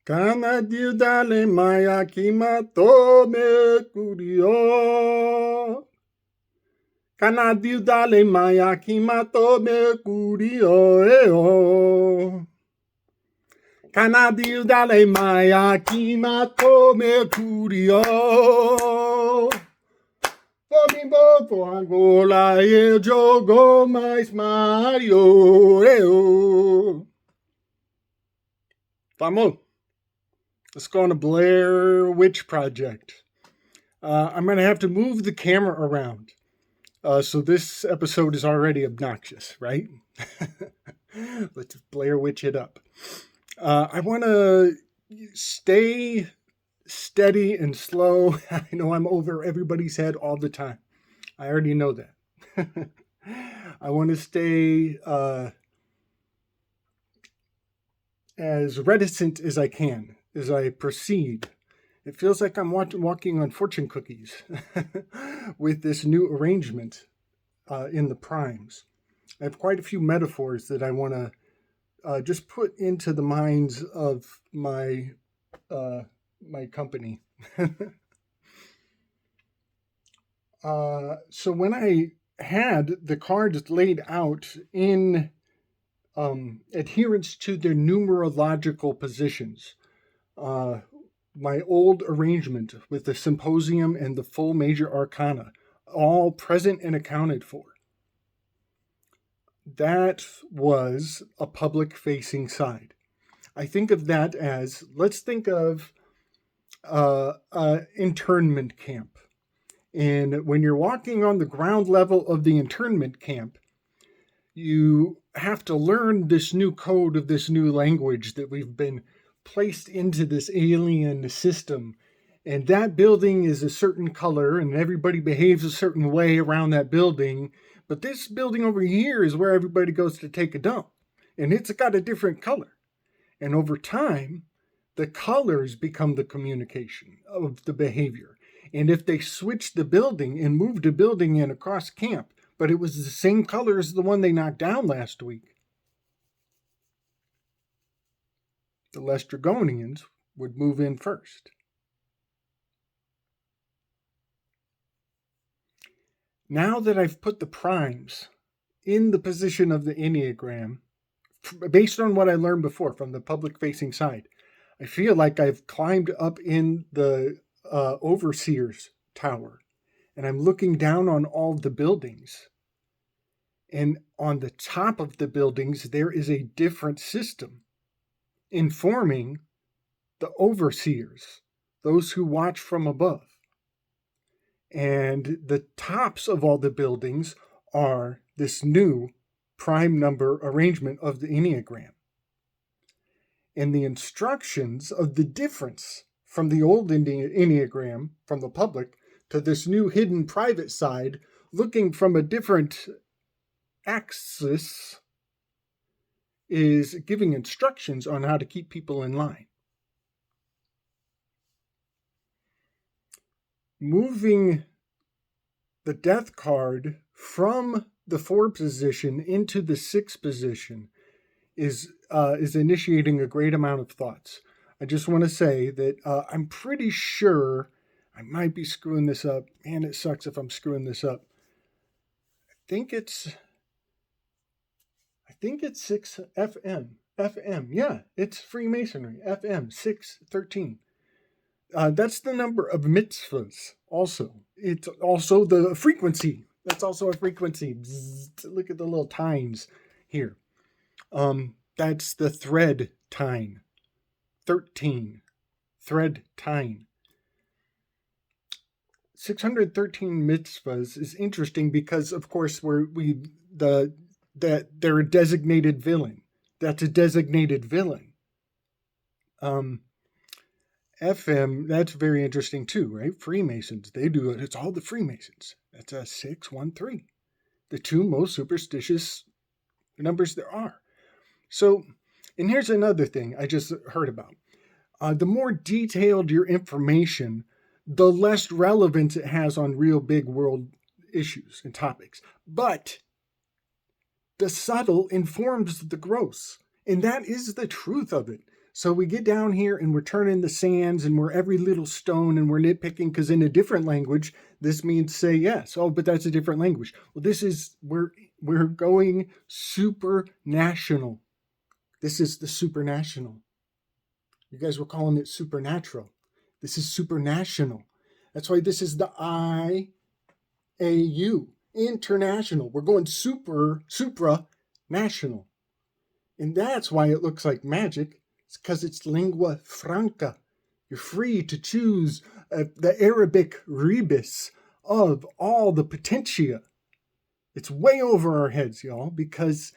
Canário da Alemanha que matou meu curió. Canário da Alemanha que matou meu curió. Canário da Alemanha que matou meu curió. Foi embora por Angola e jogou mais Mario. Vamos. Let's go on a Blair Witch Project. I'm going to have to move the camera around. So this episode is already obnoxious, right? Let's Blair Witch it up. I want to stay steady and slow. I know I'm over everybody's head all the time. I already know that. I want to stay as reticent as I can as I proceed. It feels like I'm walking on fortune cookies with this new arrangement in the primes. I have quite a few metaphors that I want to just put into the minds of my company. So when I had the cards laid out in adherence to their numerological positions, my old arrangement with the symposium and the full major arcana, all present and accounted for, that was a public-facing side. I think of that as, let's think of internment camp. And when you're walking on the ground level of the internment camp, you have to learn this new code of this new language that we've been placed into this alien system. And that building is a certain color and everybody behaves a certain way around that building. But this building over here is where everybody goes to take a dump. And it's got a different color. And over time, the colors become the communication of the behavior. And if they switched the building and moved a building in across camp, but it was the same color as the one they knocked down last week, the Lestragonians would move in first. Now that I've put the primes in the position of the Enneagram, based on what I learned before from the public-facing side, I feel like I've climbed up in the overseer's tower, and I'm looking down on all the buildings. And on the top of the buildings, there is a different system informing the overseers, those who watch from above. And the tops of all the buildings are this new prime number arrangement of the Enneagram. And the instructions of the difference from the old Enneagram, from the public, to this new hidden private side, looking from a different axis, is giving instructions on how to keep people in line. Moving the death card from the 4 position into the 6 position is initiating a great amount of thoughts. I just want to say that I'm pretty sure I might be screwing this up. Man, it sucks if I'm screwing this up. I think it's 6 FM. Yeah, it's Freemasonry. FM 613. That's the number of mitzvahs also. It's also the frequency. That's also a frequency. Bzzz, look at the little tines here. That's the thread tine. 13. Thread tine. 613 mitzvahs is interesting because, of course, they're a designated villain. That's a designated villain. FM, that's very interesting too, right? Freemasons, they do it. It's all the Freemasons. That's a 613. The 2 most superstitious numbers there are. So, and here's another thing I just heard about. The more detailed your information, the less relevance it has on real big world issues and topics. But the subtle informs the gross. And that is the truth of it. So we get down here and we're turning the sands and we're every little stone and we're nitpicking because in a different language, this means say yes. Oh, but that's a different language. Well, we're going supranational. This is the supranational. You guys were calling it supernatural. This is supranational. That's why this is the IAU, international. We're going supranational. And that's why it looks like magic. It's because it's lingua franca. You're free to choose the Arabic rebus of all the potentia. It's way over our heads, y'all, because